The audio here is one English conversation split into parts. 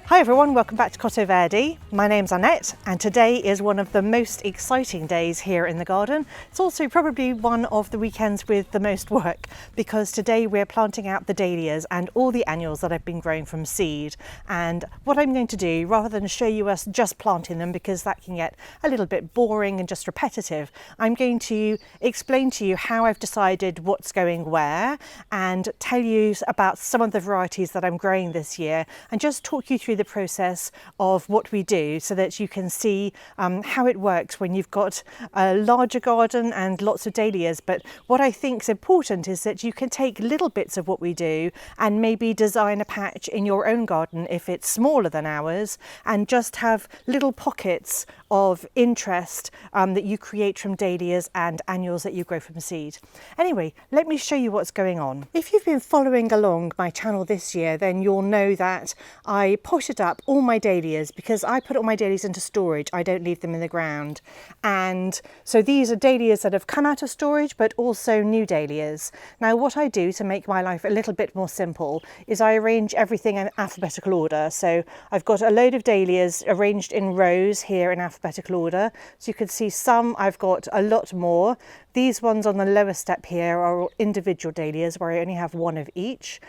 Hi everyone, welcome back to Cottoverdi. My name's Annette and today is one of the most exciting days here in the garden. It's also probably one of the weekends with the most work because today we're planting out the dahlias and all the annuals that I've been growing from seed. And what I'm going to do, rather than show you us just planting them because that can get a little bit boring and just repetitive, I'm going to explain to you how I've decided what's going where and tell you about some of the varieties that I'm growing this year and just talk you through the process of what we do so that you can see how it works when you've got a larger garden and lots of dahlias. But what I think is important is that you can take little bits of what we do and maybe design a patch in your own garden if it's smaller than ours, and just have little pockets of interest that you create from dahlias and annuals that you grow from seed. Anyway, let me show you what's going on. If you've been following along my channel this year, then you'll know that I potted up all my dahlias because I put all my dahlias into storage. I don't leave them in the ground. And so these are dahlias that have come out of storage, but also new dahlias. Now, what I do to make my life a little bit more simple is I arrange everything in alphabetical order. So I've got a load of dahlias arranged in rows here in alphabetical order. So you can see some, I've got a lot more. These ones on the lower step here are all individual dahlias where I only have one of each.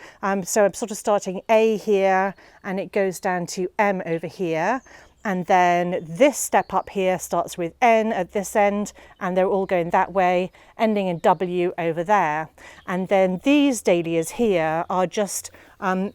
So I'm sort of starting A here and it goes down to M over here. And then this step up here starts with N at this end and they're all going that way, ending in W over there. And then these dahlias here are just,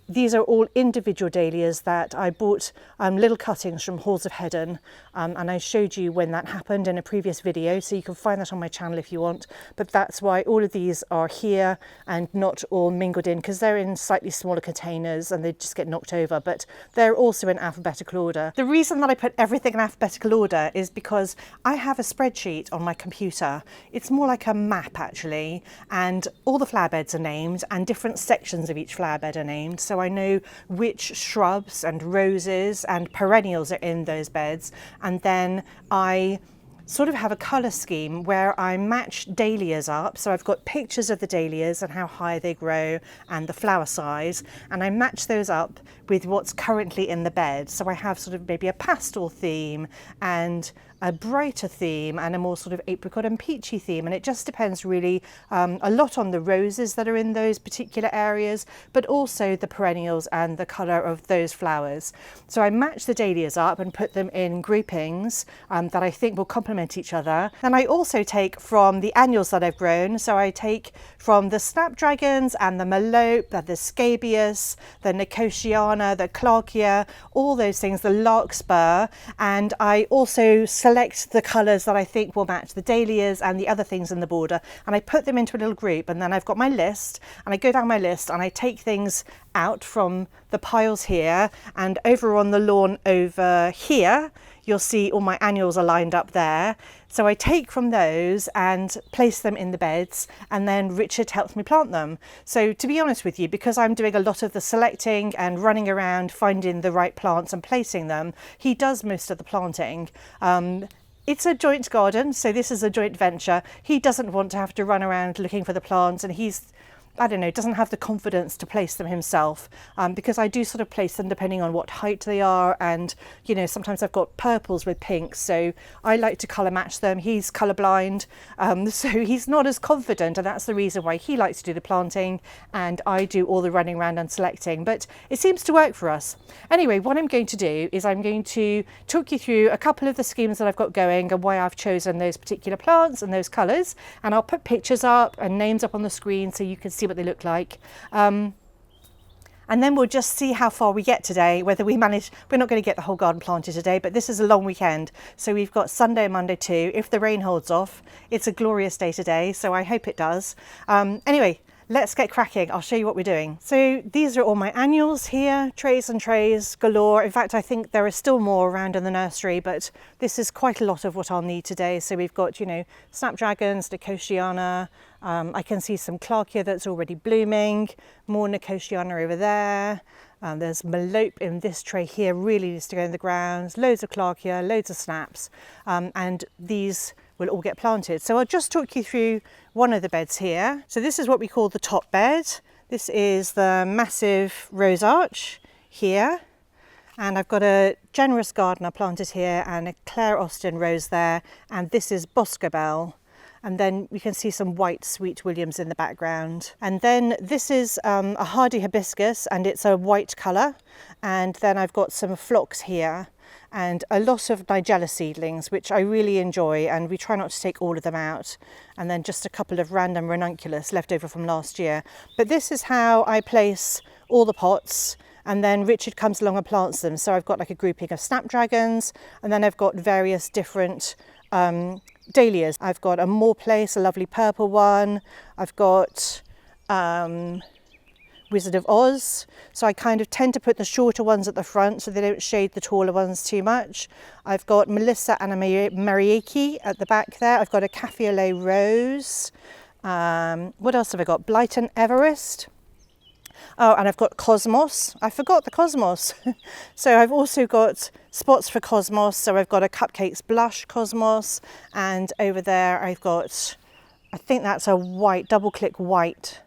these are all individual dahlias that I bought little cuttings from Halls of Heddon, and I showed you when that happened in a previous video, so you can find that on my channel if you want. But that's why all of these are here and not all mingled in, because they're in slightly smaller containers and they just get knocked over, but they're also in alphabetical order. The reason that I put everything in alphabetical order is because I have a spreadsheet on my computer. It's more like a map actually, and all the flower beds are named and different sections of each flower bed are named, so I know which shrubs and roses and perennials are in those beds. And then I sort of have a colour scheme where I match dahlias up. So I've got pictures of the dahlias and how high they grow and the flower size, and I match those up with what's currently in the bed. So I have sort of maybe a pastel theme and a brighter theme and a more sort of apricot and peachy theme, and it just depends really a lot on the roses that are in those particular areas, but also the perennials and the colour of those flowers. So I match the dahlias up and put them in groupings that I think will complement each other. And I also take from the annuals that I've grown, so I take from the snapdragons and the melope, the scabious, the nicotiana, the clarkia, all those things, the larkspur, and I also select the colours that I think will match the dahlias and the other things in the border, and I put them into a little group. And then I've got my list and I go down my list and I take things out from the piles here, and over on the lawn over here you'll see all my annuals are lined up there. So I take from those and place them in the beds, and then Richard helps me plant them. So to be honest with you, because I'm doing a lot of the selecting and running around finding the right plants and placing them, he does most of the planting. It's a joint garden, so this is a joint venture. He doesn't want to have to run around looking for the plants, and he's, I don't know, doesn't have the confidence to place them himself, because I do sort of place them depending on what height they are, and you know, sometimes I've got purples with pinks, so I like to colour match them. He's colourblind, so he's not as confident, and that's the reason why he likes to do the planting and I do all the running around and selecting, but it seems to work for us. Anyway, what I'm going to do is I'm going to talk you through a couple of the schemes that I've got going and why I've chosen those particular plants and those colours, and I'll put pictures up and names up on the screen so you can see what they look like, and then we'll just see how far we get today, whether we manage. We're not going to get the whole garden planted today, but this is a long weekend, so we've got Sunday and Monday too. If the rain holds off, it's a glorious day today, so I hope it does. Anyway, let's get cracking. I'll show you what we're doing. So these are all my annuals here, trays and trays galore. In fact, I think there are still more around in the nursery, but this is quite a lot of what I'll need today. So we've got, you know, snapdragons, nicotiana, I can see some clarkia that's already blooming, more nicotiana over there. There's melope in this tray here, really needs to go in the ground. Loads of clarkia, loads of snaps, and these will all get planted. So I'll just talk you through one of the beds here. So this is what we call the top bed. This is the massive rose arch here. And I've got a generous gardener planted here and a Claire Austin rose there, and this is Boscobel. And then you can see some white Sweet Williams in the background. And then this is a hardy hibiscus, and it's a white colour. And then I've got some phlox here and a lot of Nigella seedlings, which I really enjoy, and we try not to take all of them out. And then just a couple of random ranunculus left over from last year. But this is how I place all the pots. And then Richard comes along and plants them. So I've got like a grouping of snapdragons, and then I've got various different dahlias. I've got a Moor Place, a lovely purple one. I've got Wizard of Oz. So I kind of tend to put the shorter ones at the front so they don't shade the taller ones too much. I've got Melissa and a Mariaki at the back there. I've got a Cafe au lait rose. What else have I got? Blighton Everest. Oh, and I've got Cosmos. I forgot the Cosmos. So I've also got spots for Cosmos. So I've got a Cupcakes Blush Cosmos, and over there I've got, I think that's a white, double click white.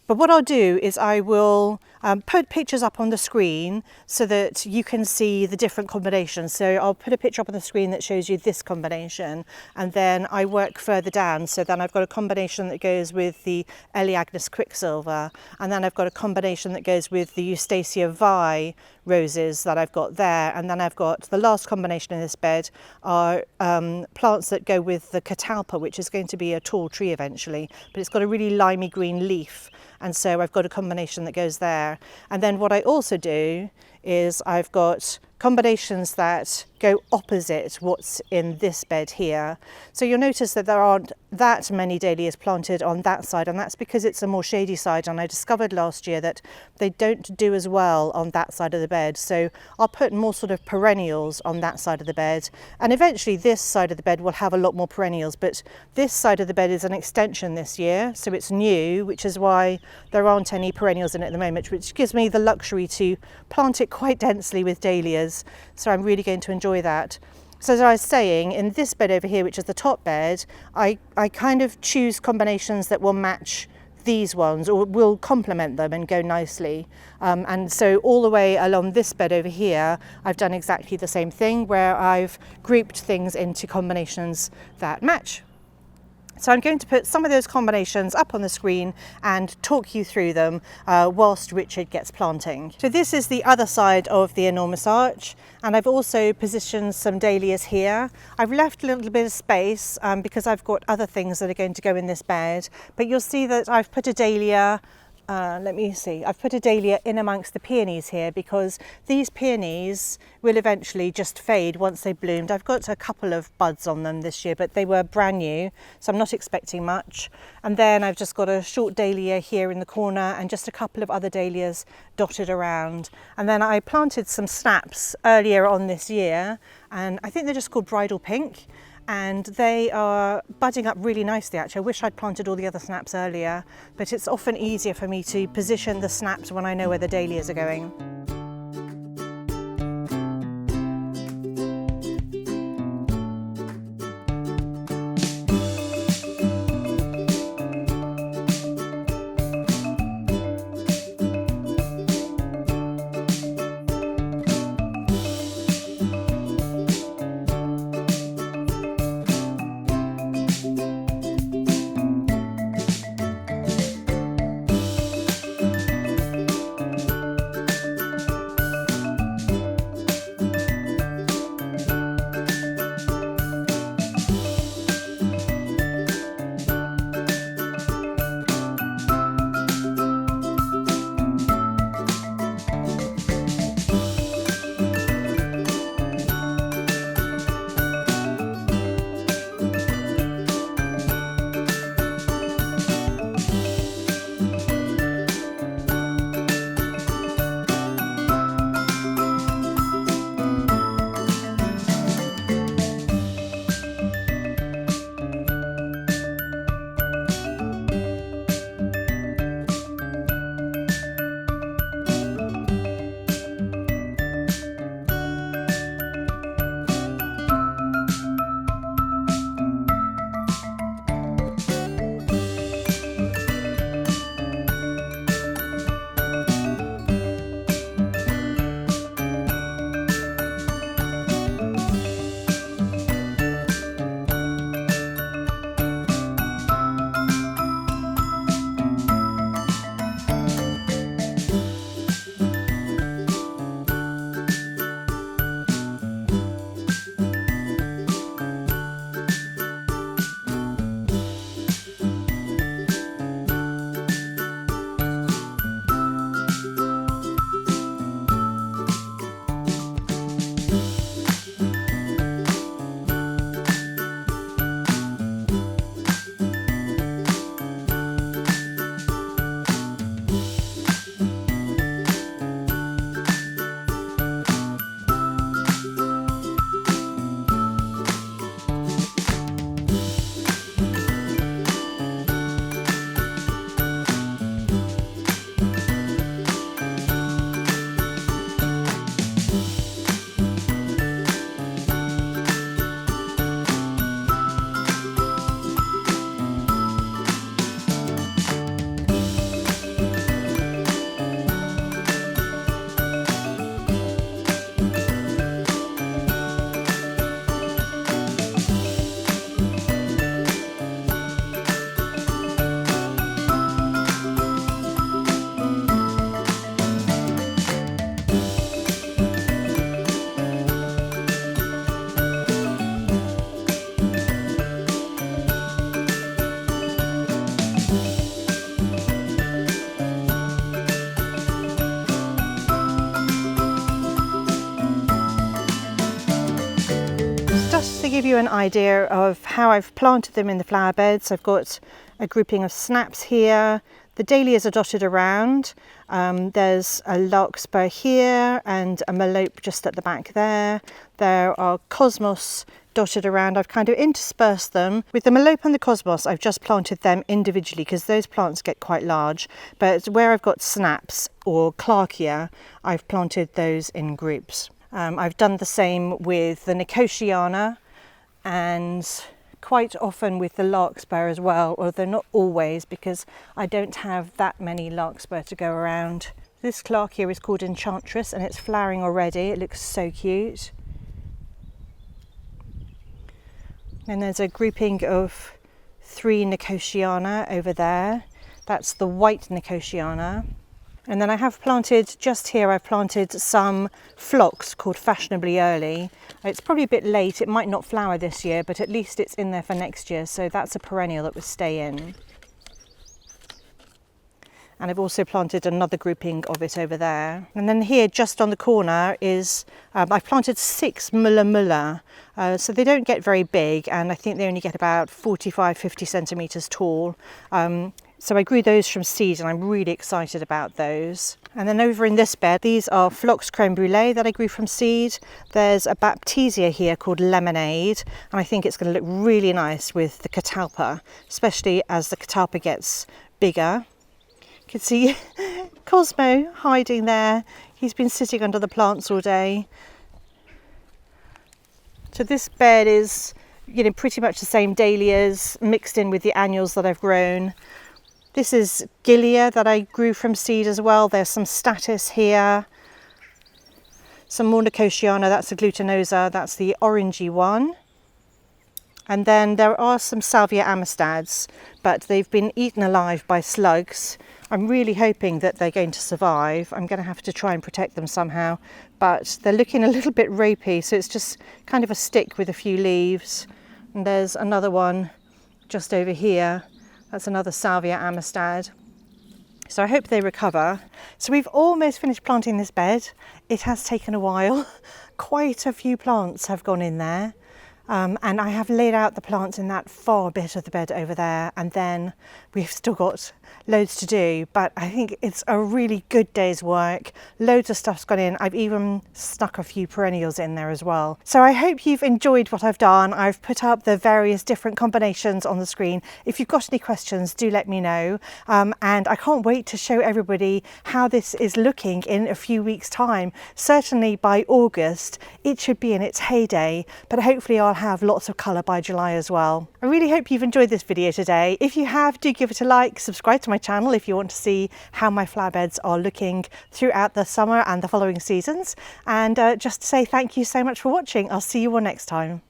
But what I'll do is I will put pictures up on the screen so that you can see the different combinations. So I'll put a picture up on the screen that shows you this combination, and then I work further down. So then I've got a combination that goes with the Agnes Quicksilver, and then I've got a combination that goes with the Eustacia Vi roses that I've got there, and then I've got the last combination in this bed are plants that go with the catalpa, which is going to be a tall tree eventually, but it's got a really limey green leaf, and so I've got a combination that goes there. And then what I also do is I've got combinations that go opposite what's in this bed here. So you'll notice that there aren't that many dahlias planted on that side, and that's because it's a more shady side, and I discovered last year that they don't do as well on that side of the bed. So I'll put more sort of perennials on that side of the bed, and eventually this side of the bed will have a lot more perennials, but this side of the bed is an extension this year, so it's new, which is why there aren't any perennials in it at the moment, which gives me the luxury to plant it quite densely with dahlias. So I'm really going to enjoy that. So as I was saying, in this bed over here, which is the top bed, I kind of choose combinations that will match these ones or will complement them and go nicely. And so all the way along this bed over here, I've done exactly the same thing, where I've grouped things into combinations that match. So I'm going to put some of those combinations up on the screen and talk you through them whilst Richard gets planting. So this is the other side of the enormous arch, and I've also positioned some dahlias here. I've left a little bit of space because I've got other things that are going to go in this bed, but you'll see that I've put a dahlia I've put a dahlia in amongst the peonies here because these peonies will eventually just fade once they've bloomed. I've got a couple of buds on them this year, but they were brand new, so I'm not expecting much. And then I've just got a short dahlia here in the corner and just a couple of other dahlias dotted around. And then I planted some snaps earlier on this year, and I think they're just called Bridal Pink. And they are budding up really nicely actually. I wish I'd planted all the other snaps earlier, but it's often easier for me to position the snaps when I know where the dahlias are going. just to give you an idea of how I've planted them in the flower beds, I've got a grouping of snaps here. The dahlias are dotted around. There's a larkspur here and a melope just at the back there. There are cosmos dotted around. I've kind of interspersed them. With the melope and the cosmos, I've just planted them individually because those plants get quite large. But where I've got snaps or clarkia, I've planted those in groups. I've done the same with the nicotiana and quite often with the larkspur as well, although not always because I don't have that many larkspur to go around. This clarkia is called Enchantress and it's flowering already. It looks so cute. And there's a grouping of 3 nicotiana over there. That's the white nicotiana. And then I have planted, just here I've planted some phlox called Fashionably Early. It's probably a bit late, it might not flower this year, but at least it's in there for next year, so that's a perennial that will stay in. And I've also planted another grouping of it over there. And then here, just on the corner, is I've planted 6 mulla, so they don't get very big, and I think they only get about 45-50 centimetres tall. So I grew those from seed and I'm really excited about those. And then over in this bed, these are phlox creme brulee that I grew from seed. There's a baptisia here called Lemonade, and I think it's going to look really nice with the catalpa, especially as the catalpa gets bigger. You can see Cosmo hiding there. He's been sitting under the plants all day. So this bed is, you know, pretty much the same dahlias mixed in with the annuals that I've grown. This is Gilia that I grew from seed as well. There's some status here, some more nicotiana, that's the glutinosa, that's the orangey one. And then there are some Salvia amistads, but they've been eaten alive by slugs. I'm really hoping that they're going to survive. I'm going to have to try and protect them somehow, but they're looking a little bit ropey, so it's just kind of a stick with a few leaves. And there's another one just over here. That's another Salvia amistad. So I hope they recover. So we've almost finished planting this bed. It has taken a while. Quite a few plants have gone in there. And I have laid out the plants in that far bit of the bed over there, and then we've still got loads to do, but I think it's a really good day's work. Loads of stuff's gone in. I've even stuck a few perennials in there as well. So I hope you've enjoyed what I've done. I've put up the various different combinations on the screen. If you've got any questions, do let me know. And I can't wait to show everybody how this is looking in a few weeks' time. Certainly by August, it should be in its heyday, but hopefully I'll have lots of colour by July as well. I really hope you've enjoyed this video today. If you have, do give it a like, subscribe to my channel if you want to see how my flower beds are looking throughout the summer and the following seasons. And just to say thank you so much for watching. I'll see you all next time.